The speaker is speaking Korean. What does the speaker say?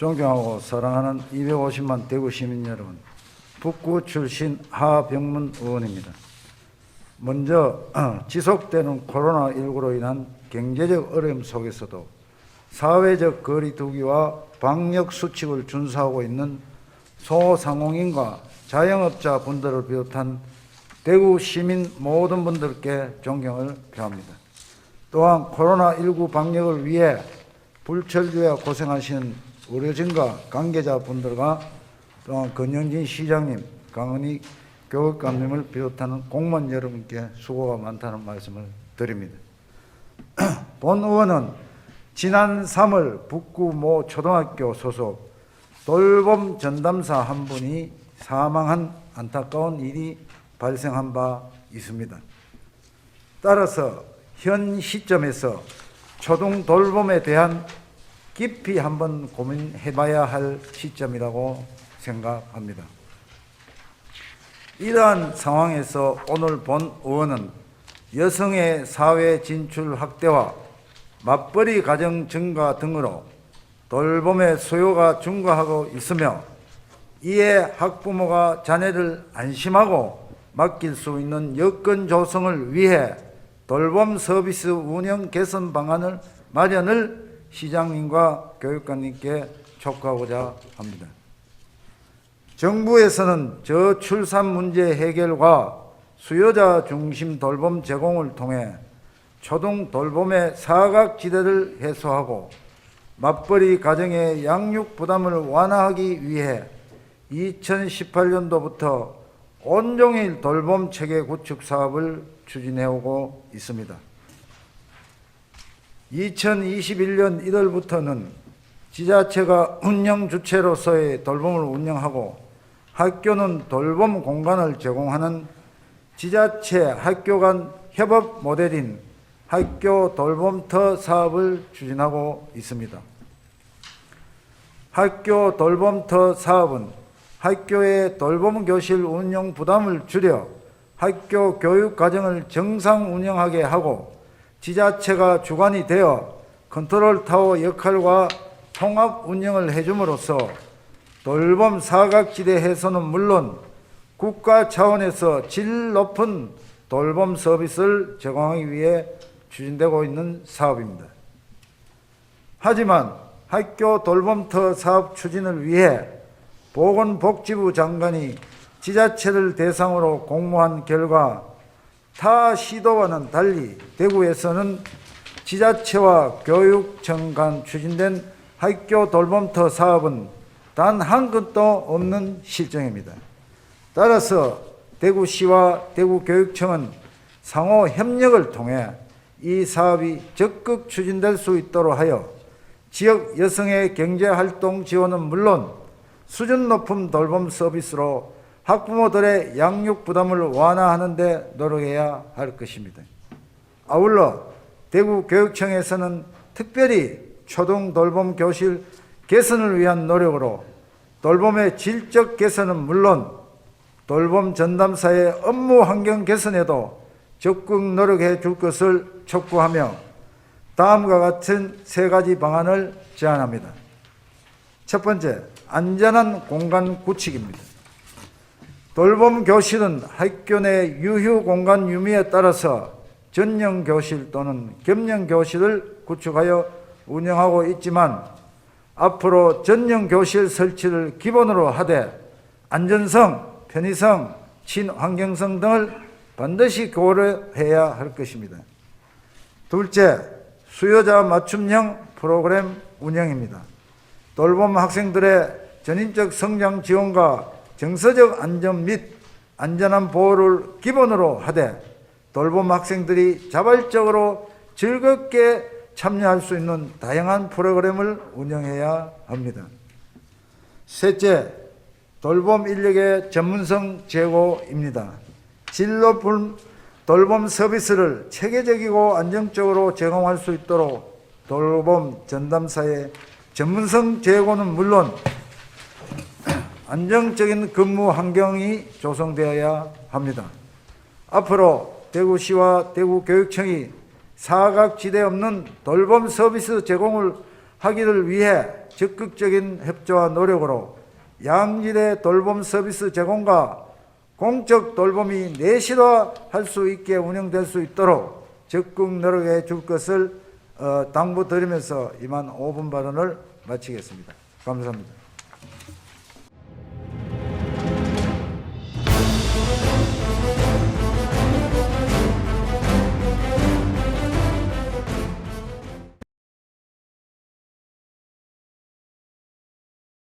존경하고 사랑하는 250만 대구 시민 여러분, 북구 출신 하병문 의원입니다. 먼저 지속되는 코로나19로 인한 경제적 어려움 속에서도 사회적 거리 두기와 방역 수칙을 준수하고 있는 소상공인과 자영업자 분들을 비롯한 대구 시민 모든 분들께 존경을 표합니다. 또한 코로나19 방역을 위해 불철주야 고생하신 의료진과 관계자분들과 또한 권영진 시장님, 강은희 교육감님을 비롯하는 공무원 여러분께 수고가 많다는 말씀을 드립니다. 본 의원은 지난 3월 북구 모 초등학교 소속 돌봄 전담사 한 분이 사망한 안타까운 일이 발생한 바 있습니다. 따라서 현 시점에서 초등 돌봄에 대한 깊이 한번 고민해봐야 할 시점이라고 생각합니다. 이러한 상황에서 오늘 본 의원은 여성의 사회 진출 확대와 맞벌이 가정 증가 등으로 돌봄의 수요가 증가하고 있으며 이에 학부모가 자녀를 안심하고 맡길 수 있는 여건 조성을 위해 돌봄 서비스 운영 개선 방안을 마련을 시장님과 교육관님께 촉구하고자 합니다. 정부에서는 저출산 문제 해결과 수요자 중심 돌봄 제공을 통해 초등 돌봄의 사각지대를 해소하고 맞벌이 가정의 양육 부담을 완화하기 위해 2018년도부터 온종일 돌봄 체계 구축 사업을 추진해오고 있습니다. 2021년 1월부터는 지자체가 운영 주체로서의 돌봄을 운영하고 학교는 돌봄 공간을 제공하는 지자체 학교 간 협업 모델인 학교 돌봄터 사업을 추진하고 있습니다. 학교 돌봄터 사업은 학교의 돌봄 교실 운영 부담을 줄여 학교 교육 과정을 정상 운영하게 하고 지자체가 주관이 되어 컨트롤 타워 역할과 통합 운영을 해줌으로써 돌봄 사각지대 해소는 물론 국가 차원에서 질 높은 돌봄 서비스를 제공하기 위해 추진되고 있는 사업입니다. 하지만 학교 돌봄터 사업 추진을 위해 보건복지부 장관이 지자체를 대상으로 공모한 결과 타 시도와는 달리 대구에서는 지자체와 교육청 간 추진된 학교 돌봄터 사업은 단 한 건도 없는 실정입니다. 따라서 대구시와 대구교육청은 상호 협력을 통해 이 사업이 적극 추진될 수 있도록 하여 지역 여성의 경제활동 지원은 물론 수준 높은 돌봄 서비스로 학부모들의 양육 부담을 완화하는 데 노력해야 할 것입니다. 아울러 대구교육청에서는 특별히 초등 돌봄 교실 개선을 위한 노력으로 돌봄의 질적 개선은 물론 돌봄 전담사의 업무 환경 개선에도 적극 노력해 줄 것을 촉구하며 다음과 같은 세 가지 방안을 제안합니다. 첫 번째, 안전한 공간 구축입니다. 돌봄 교실은 학교 내 유휴 공간 유무에 따라서 전용 교실 또는 겸용 교실을 구축하여 운영하고 있지만 앞으로 전용 교실 설치를 기본으로 하되 안전성, 편의성, 친환경성 등을 반드시 고려해야 할 것입니다. 둘째, 수요자 맞춤형 프로그램 운영입니다. 돌봄 학생들의 전인적 성장 지원과 정서적 안전 및 안전한 보호를 기본으로 하되 돌봄 학생들이 자발적으로 즐겁게 참여할 수 있는 다양한 프로그램을 운영해야 합니다. 셋째, 돌봄 인력의 전문성 제고입니다. 질 높은 돌봄 서비스를 체계적이고 안정적으로 제공할 수 있도록 돌봄 전담사의 전문성 제고는 물론 안정적인 근무 환경이 조성되어야 합니다. 앞으로 대구시와 대구교육청이 사각지대 없는 돌봄 서비스 제공을 하기를 위해 적극적인 협조와 노력으로 양질의 돌봄 서비스 제공과 공적 돌봄이 내실화할 수 있게 운영될 수 있도록 적극 노력해 줄 것을 당부드리면서 이만 5분 발언을 마치겠습니다. 감사합니다.